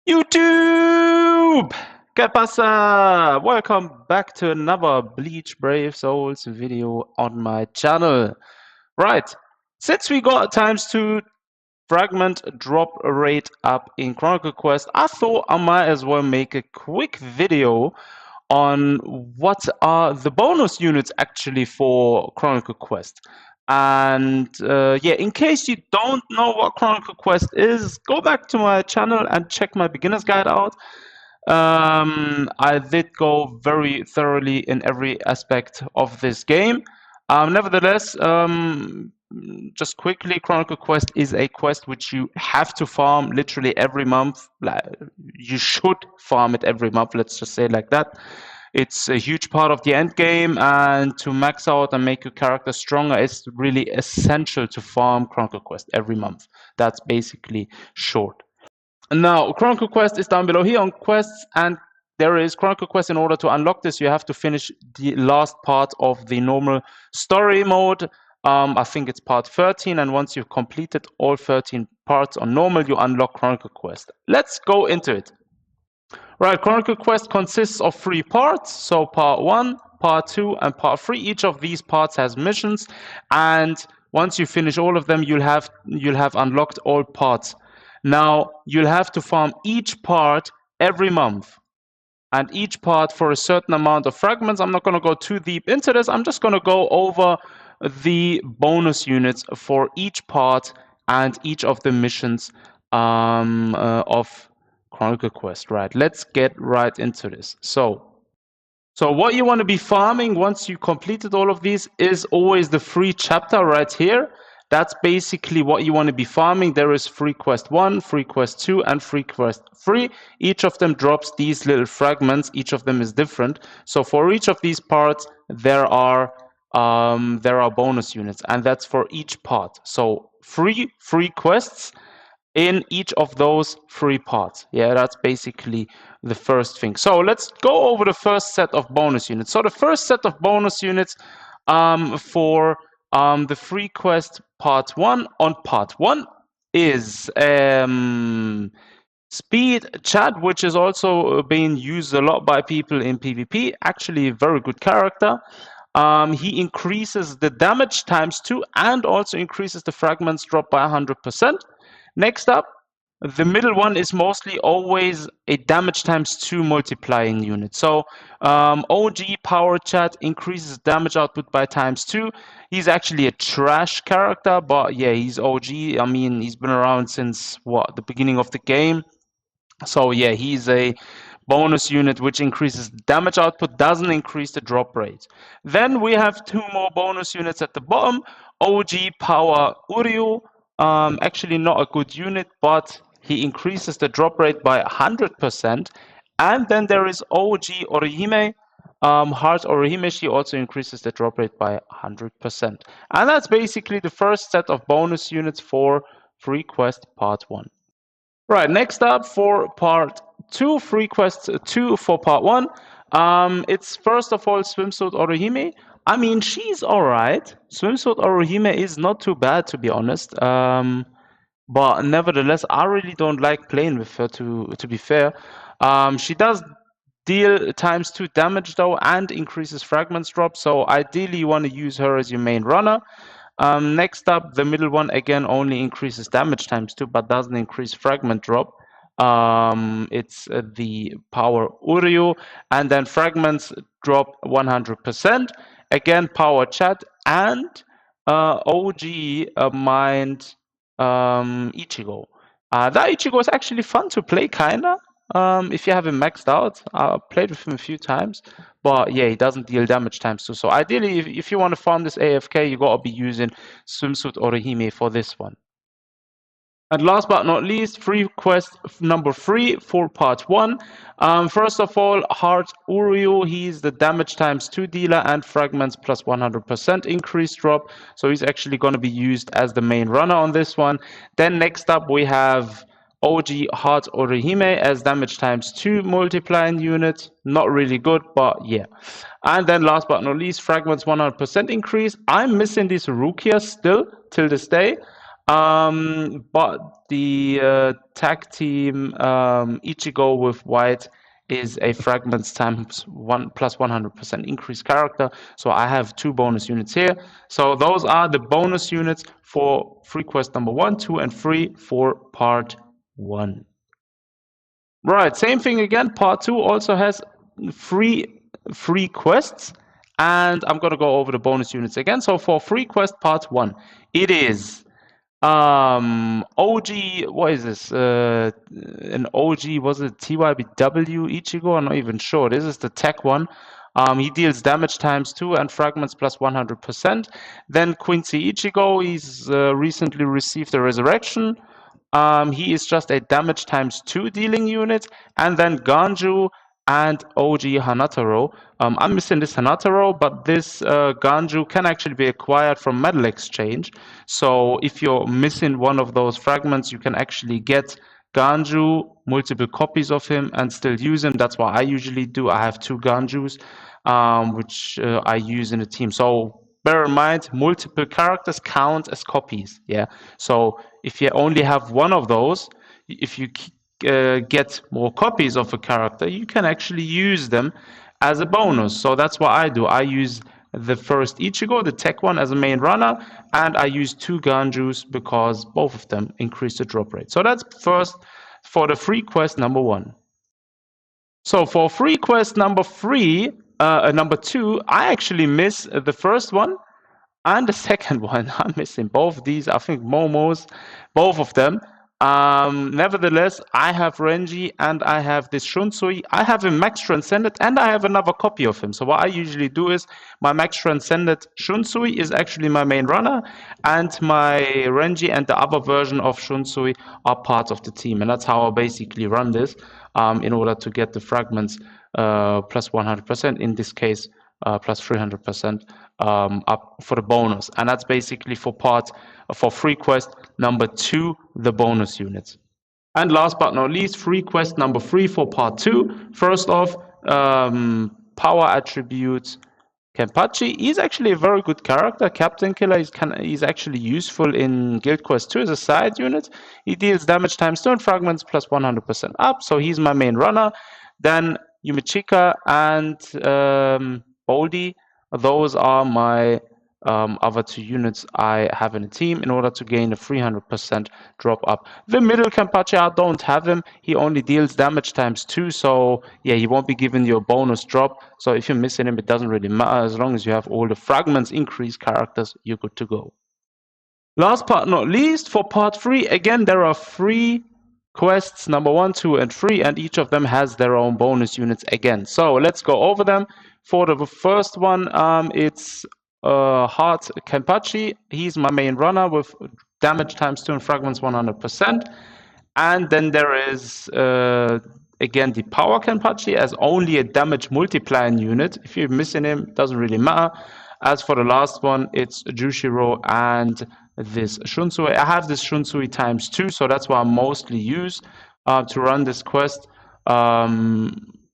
YouTube! ¿Qué pasa? Welcome back to another Bleach Brave Souls video on my channel. Right, since we got ×2 fragment drop rate up in Chronicle Quest, I thought I might as well make a quick video on what are the bonus units actually for Chronicle Quest. And yeah, in case you don't know what Chronicle Quest is, go back to my channel and check my beginner's guide out. I did go very thoroughly in every aspect of this game. Nevertheless, just quickly, Chronicle Quest is a quest which you have to farm literally every month. You should farm it every month, let's just say it like that. It's a huge part of the end game, and to max out and make your character stronger, it's really essential to farm Chronicle Quest every month. That's basically short. Now, Chronicle Quest is down below here on quests, and there is Chronicle Quest. In order to unlock this, you have to finish the last part of the normal story mode. I think it's part 13, and once you've completed all 13 parts on normal, you unlock Chronicle Quest. Let's go into it. Right, Chronicle Quest consists of 3 parts, so part 1, part 2, and part 3. Each of these parts has missions, and once you finish all of them, you'll have unlocked all parts. Now, you'll have to farm each part every month, and each part for a certain amount of fragments. I'm not going to go too deep into this. I'm just going to go over the bonus units for each part and each of the missions of Chronicle Quest. Right, let's get right into this. So what you want to be farming once you completed all of these is always the free chapter right here. That's basically what you want to be farming. There is free quest 1, free quest 2, and free quest 3. Each of them drops these little fragments. Each of them is different. So for each of these parts, there are bonus units, and that's for each part. So free quests in each of those 3 parts. Yeah, that's basically the first thing. So let's go over the first set of bonus units. So the first set of bonus units for the free quest part 1 on part 1 is speed chat, which is also being used a lot by people in PvP. Actually, a very good character. He increases the damage ×2 and also increases the fragments drop by 100%. Next up, the middle one is mostly always a damage ×2 multiplying unit. So OG Power Chat increases damage output by ×2. He's actually a trash character, but yeah, he's OG. I mean, he's been around since the beginning of the game. So yeah, he's a bonus unit which increases damage output, doesn't increase the drop rate. Then we have 2 more bonus units at the bottom. OG Power Uryu. Actually not a good unit, but he increases the drop rate by 100%. And then there is OG Orihime, Heart Orihime. She also increases the drop rate by 100%. And that's basically the first set of bonus units for free quest part 1. Right, next up for part 2, free quest 2 for part 1. It's first of all Swimsuit Orihime. I mean, she's alright. Swimsuit Orihime is not too bad, to be honest. But nevertheless, I really don't like playing with her, to be fair. She does deal ×2 damage though and increases fragments drop. So ideally, you want to use her as your main runner. Next up, the middle one again only increases damage ×2 but doesn't increase fragment drop. It's the Power Uryu, and then fragments drop 100%. Again, Power Chat and OG Mind Ichigo. That Ichigo is actually fun to play, kinda. If you have him maxed out, I played with him a few times, but yeah, he doesn't deal damage ×2. So ideally, if you want to farm this AFK, you gotta be using Swimsuit Orihime for this one. And last but not least, free quest number 3 for part 1. First of all, Heart Uryu, he's the damage ×2 dealer and fragments plus 100% increase drop. So he's actually going to be used as the main runner on this one. Then next up, we have OG Heart Orihime as damage ×2 multiplying unit. Not really good, but yeah. And then last but not least, fragments 100% increase. I'm missing these Rukia still till this day. But the tag team Ichigo with white is a fragments times 1 plus 100% increase character. So I have 2 bonus units here. So those are the bonus units for free quest number 1, 2, and 3 for part 1. Right, same thing again. Part 2 also has free quests, and I'm gonna go over the bonus units again. So for free quest part 1, it is OG, what is this? An OG, was it TYBW Ichigo? I'm not even sure. This is the tech one. He deals damage times 2 and fragments plus 100%. Then Quincy Ichigo, he's recently received a resurrection. He is just a damage times 2 dealing unit. And then Ganju and OG Hanataro. I'm missing this Hanataro, but this Ganju can actually be acquired from Metal Exchange. So if you're missing one of those fragments, you can actually get Ganju, multiple copies of him, and still use him. That's what I usually do. I have 2 Ganjus, which I use in a team. So bear in mind, multiple characters count as copies. Yeah. So if you only have one of those, if you get more copies of a character, you can actually use them as a bonus. So that's what I do. I use the first Ichigo, the tech one, as a main runner, and I use 2 Ganjus because both of them increase the drop rate. So that's first for the free quest number 1. So for free quest number 2, I actually miss the first one and the second one. I'm missing both of these. I think Momos, both of them. Nevertheless, I have Renji and I have this Shunsui. I have him max transcended and I have another copy of him. So what I usually do is my max transcended Shunsui is actually my main runner, and my Renji and the other version of Shunsui are part of the team. And that's how I basically run this in order to get the fragments plus 100%, in this case plus 300% up for the bonus. And that's basically for free quest number 2, the bonus units. And last but not least, free quest number 3 for part 2. First off, power attributes Kenpachi. He's actually a very good character. Captain Killer, he's actually useful in Guild Quest 2 as a side unit. He deals damage times 2 and fragments plus 100% up, so he's my main runner. Then Yumichika and Boldy, those are my other 2 units I have in a team in order to gain a 300% drop up. The middle Kenpachi, I don't have him. He only deals damage times 2, so yeah, he won't be giving you a bonus drop. So if you're missing him, it doesn't really matter. As long as you have all the fragments increase characters, you're good to go. Last but not least, for part 3, again, there are 3 quests, number 1, 2, and 3, and each of them has their own bonus units again. So let's go over them. For the first one, it's Heart Kenpachi. He's my main runner with damage times 2 and fragments 100%. And then there is again the Power Kenpachi as only a damage multiplier unit. If you're missing him, it doesn't really matter. As for the last one, it's Jushiro and this Shunsui. I have this Shunsui times 2, so that's what I mostly use to run this quest.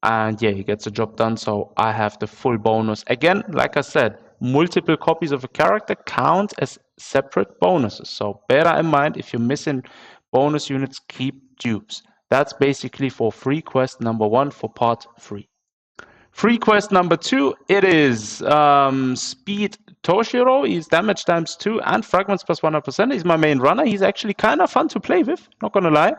And yeah, he gets the job done, so I have the full bonus. Again, like I said, multiple copies of a character count as separate bonuses. So bear in mind, if you're missing bonus units, keep dupes. That's basically for free quest number 1 for part 3. Free quest number 2, it is Speed Toshiro. He's damage times 2 and fragments plus 100%. He's my main runner. He's actually kind of fun to play with, not gonna lie.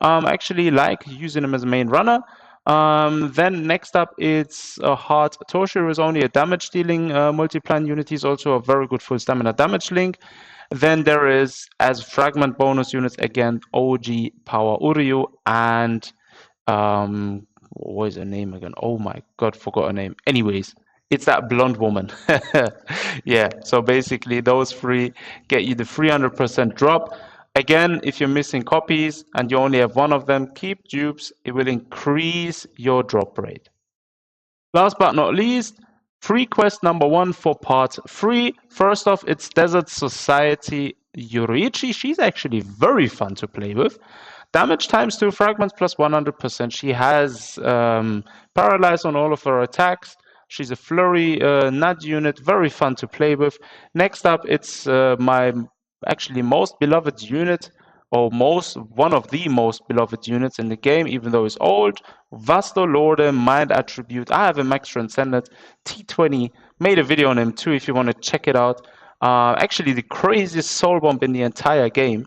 Actually like using him as a main runner. Then next up, it's Heart Toshiro is only a damage dealing multiplan unit. He's also a very good full stamina damage link. Then there is, as fragment bonus units, again, OG Power Uryu and what is her name again? Oh my god, forgot her name. Anyways, it's that blonde woman. Yeah, so basically those 3 get you the 300% drop. Again, if you're missing copies and you only have one of them, keep dupes. It will increase your drop rate. Last but not least, free quest number 1 for part 3. First off, it's Desert Society Yuriichi. She's actually very fun to play with. Damage times 2, fragments plus 100%. She has paralyzed on all of her attacks. She's a flurry nut unit, very fun to play with. Next up, it's my actually most beloved unit, or one of the most beloved units in the game, even though it's old. Vasto Lorde, Mind Attribute. I have a Max Transcendent T20. Made a video on him too if you want to check it out. Actually, the craziest soul bomb in the entire game.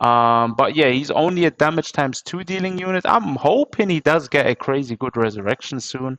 But yeah, he's only a damage times 2 dealing unit. I'm hoping he does get a crazy good resurrection soon,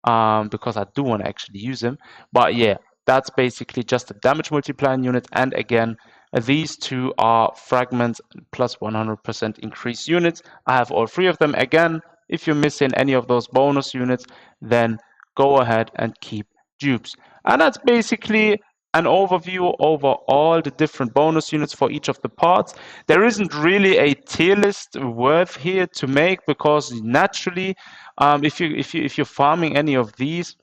because I do want to actually use him. But yeah, that's basically just a damage multiplying unit. And again, these two are fragments plus 100% increase units. I have all three of them. Again, if you're missing any of those bonus units, then go ahead and keep dupes. And that's basically an overview over all the different bonus units for each of the parts. There isn't really a tier list worth here to make, because naturally, if you're farming any of these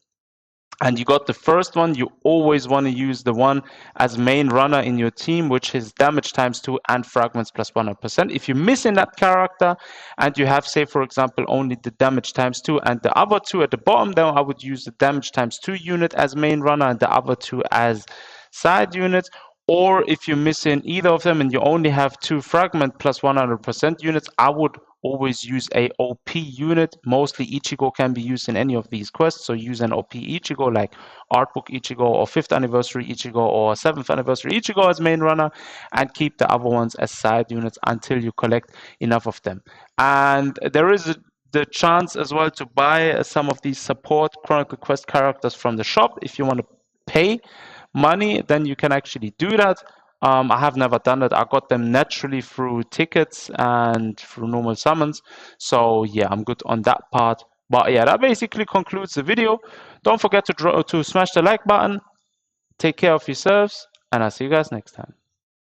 and you got the first one, you always want to use the one as main runner in your team, which is damage times 2 and fragments plus 100%. If you're missing that character and you have, say, for example, only the damage times 2 and the other two at the bottom, then I would use the damage times 2 unit as main runner and the other two as side units. Or if you're missing either of them and you only have 2 fragment plus 100% units, I would always use a OP unit. Mostly Ichigo can be used in any of these quests, so use an OP Ichigo like Artbook Ichigo or 5th Anniversary Ichigo or 7th Anniversary Ichigo as main runner, and keep the other ones as side units until you collect enough of them. And there is the chance as well to buy some of these support Chronicle quest characters from the shop. If you want to pay money, then you can actually do that. I have never done it. I got them naturally through tickets and through normal summons. So yeah, I'm good on that part. But yeah, that basically concludes the video. Don't forget to smash the like button. Take care of yourselves, and I'll see you guys next time.